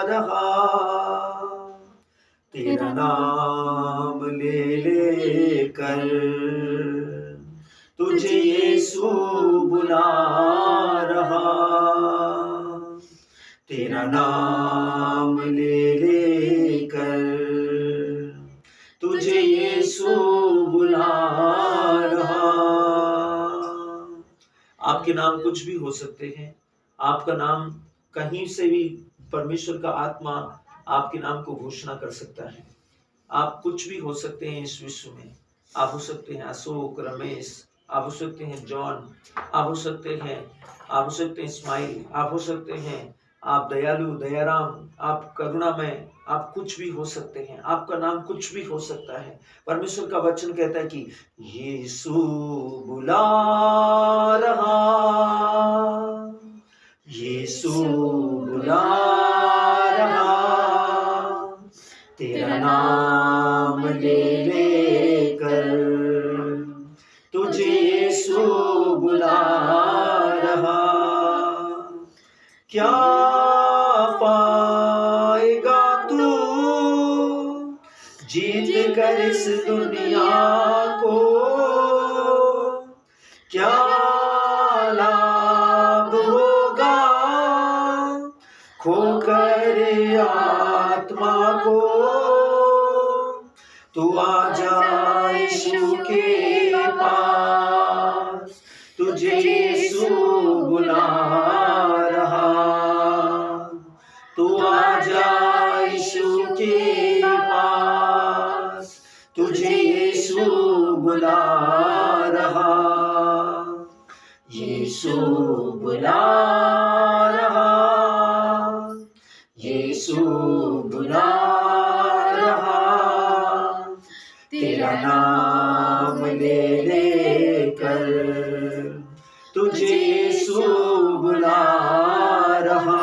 रहा, तेरा नाम ले ले कर तुझे यीशु बुला रहा, तेरा नाम ले ले कर तुझे यीशु बुला रहा। आपके नाम कुछ भी हो सकते हैं, आपका नाम कहीं से भी परमेश्वर का आत्मा आपके नाम को घोषणा कर सकता है। आप कुछ भी हो सकते हैं इस विश्व में। आप हो सकते हैं अशोक, रमेश, आप हो सकते हैं जॉन, आप हो सकते हैं इस्माइल, आप हो सकते हैं आप दयालु, दयाराम, आप करुणामय, आप कुछ भी हो सकते हैं। आपका नाम कुछ भी हो सकता है। परमेश्वर का वचन कहता है कि यीशु बुला रहा, यीशु बुला रहा, तेरा नाम ले ले कर तुझे यीशु बुला रहा। क्या पाएगा तू जीत कर इस दुनिया को, क्या लाभ होगा खोकर आत्मा को। तू आजा यीशु के पास, तुझे यीशु बुला रहा। तू आजा यीशु के पास, तुझे यीशु बुला रहा, यीशु बुला रहा, यीशु बुला रहा, तेरा नाम ले ले कर तुझे यीशु बुला रहा,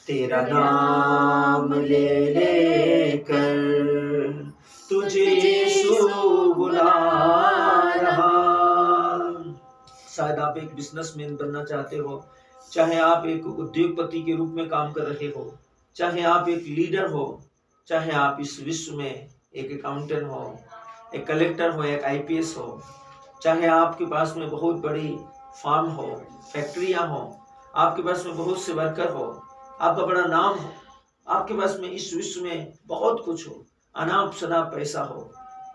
तेरा नाम ले ले कर तुझे यीशु बुला रहा। शायद आप एक बिजनेसमैन बनना चाहते हो, चाहे आप एक उद्योगपति के रूप में काम कर रहे हो, चाहे आप एक लीडर हो, चाहे आप इस विश्व में एक अकाउंटेंट हो, एक कलेक्टर हो, एक आईपीएस हो, चाहे आपके पास में बहुत बड़ी फार्म हो, फैक्ट्रियां हो, आपके पास में बहुत से वर्कर हो, आपका बड़ा नाम हो, आपके पास में इस विश्व में बहुत कुछ हो, अनाप शनाप पैसा हो,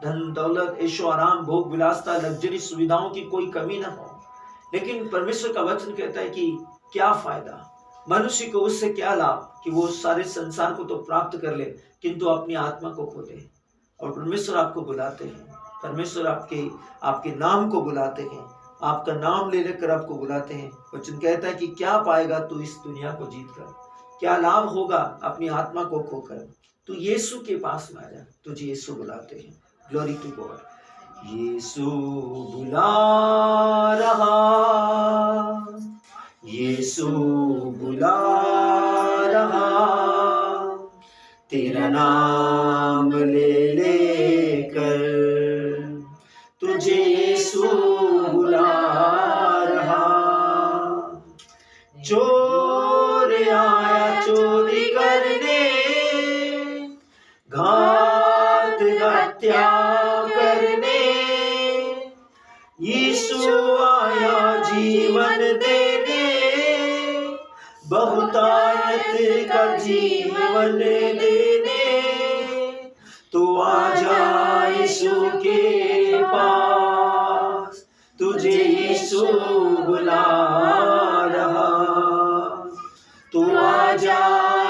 धन दौलत, ऐशो आराम, भोग विलासता, लग्जरी सुविधाओं की कोई कमी ना हो, लेकिन परमेश्वर का वचन कहता है कि क्या फायदा, मनुष्य को उससे क्या लाभ कि वो सारे संसार को तो प्राप्त कर ले किंतु अपनी आत्मा को खो दे। और परमेश्वर आपको बुलाते हैं, परमेश्वर आपके नाम को बुलाते हैं, आपका नाम ले लेकर आपको बुलाते हैं। वचन कहता है कि क्या पाएगा तू इस दुनिया को जीतकर, क्या लाभ होगा अपनी आत्मा को खोकर। तू यीशु के पास में आ जा, तुझे यीशु बुलाते हैं। Glory to God. यीशु बुला रहा, यीशु बुला रहा, तेरा नाम ले ले कर तुझे यीशु बुला रहा। चोर आया चोरी करने, घात हत्या करने, यीशु आया जीवन देने, बहुतायत का जीवन देने। तू आजा यीशु के पास, तुझे यीशु बुला रहा। तू आजा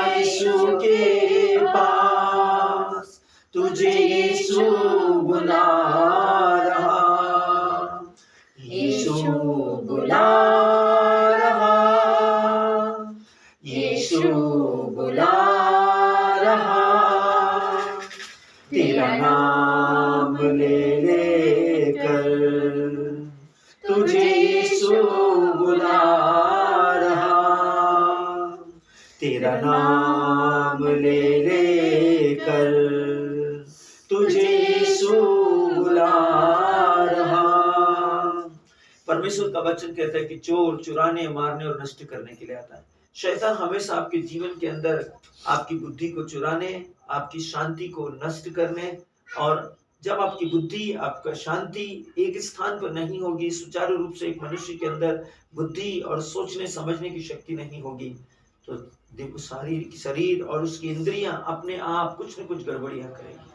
यीशु के पास, तुझे यीशु बुला रहा, यीशु बुला रहा, यीशु बुला रहा, तेरा नाम ले ले कर तुझे यीशु बुला रहा, तेरा नाम ले ले कर तुझे यीशु बुला रहा। परमेश्वर का वचन कहता है कि चोर चुराने, मारने और नष्ट करने के लिए आता है, शैतान हमेशा आपके जीवन के अंदर आपकी बुद्धि को चुराने, आपकी शांति को नष्ट करने, और जब आपकी बुद्धि, आपका शांति एक स्थान पर नहीं होगी, सुचारू रूप से एक मनुष्य के अंदर बुद्धि और सोचने समझने की शक्ति नहीं होगी, तो देखो शरीर और उसकी इंद्रियां अपने आप कुछ न कुछ गड़बड़ियां करेंगी।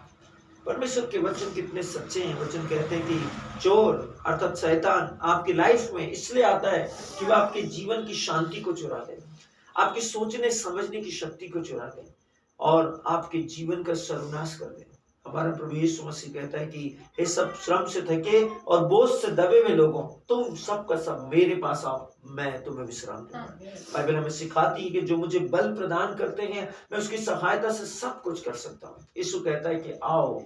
परमेश्वर के वचन कितने सच्चे हैं। वचन कहते हैं कि चोर अर्थात शैतान आपकी लाइफ में इसलिए आता है कि वह आपके जीवन की शांति को चुरा ले, आपकी सोचने समझने की शक्ति को चुरा ले और आपके जीवन का सर्वनाश कर दे। हमारा प्रभु यीशु मसीह कहता है कि हे सब श्रम से थके और बोझ से दबे हुए लोगों, तुम सब का सब मेरे पास आओ, मैं तुम्हें विश्राम दूंगा। बाइबल हमें सिखाती है कि जो मुझे बल प्रदान करते हैं, मैं उसकी सहायता से सब कुछ कर सकता हूँ। यीशु कहता है कि आओ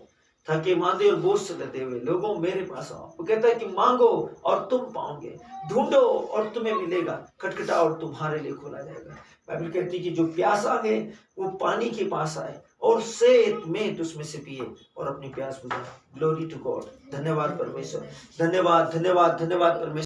थके मांदे और बोझ से लदे हुए लोगों, मेरे पास आओ। वो कहता है कि मांगो और तुम पाओगे, ढूंढो और तुम्हें मिलेगा, खटखटाओ और तुम्हारे लिए खोला जाएगा। बाइबल कहती है कि जो प्यासा है वो पानी के पास आए और सेत में उसमें से पिए और अपनी प्यास बुझाए। Glory to God. धन्यवाद परमेश्वर, धन्यवाद धन्यवाद धन्यवाद परमेश्वर।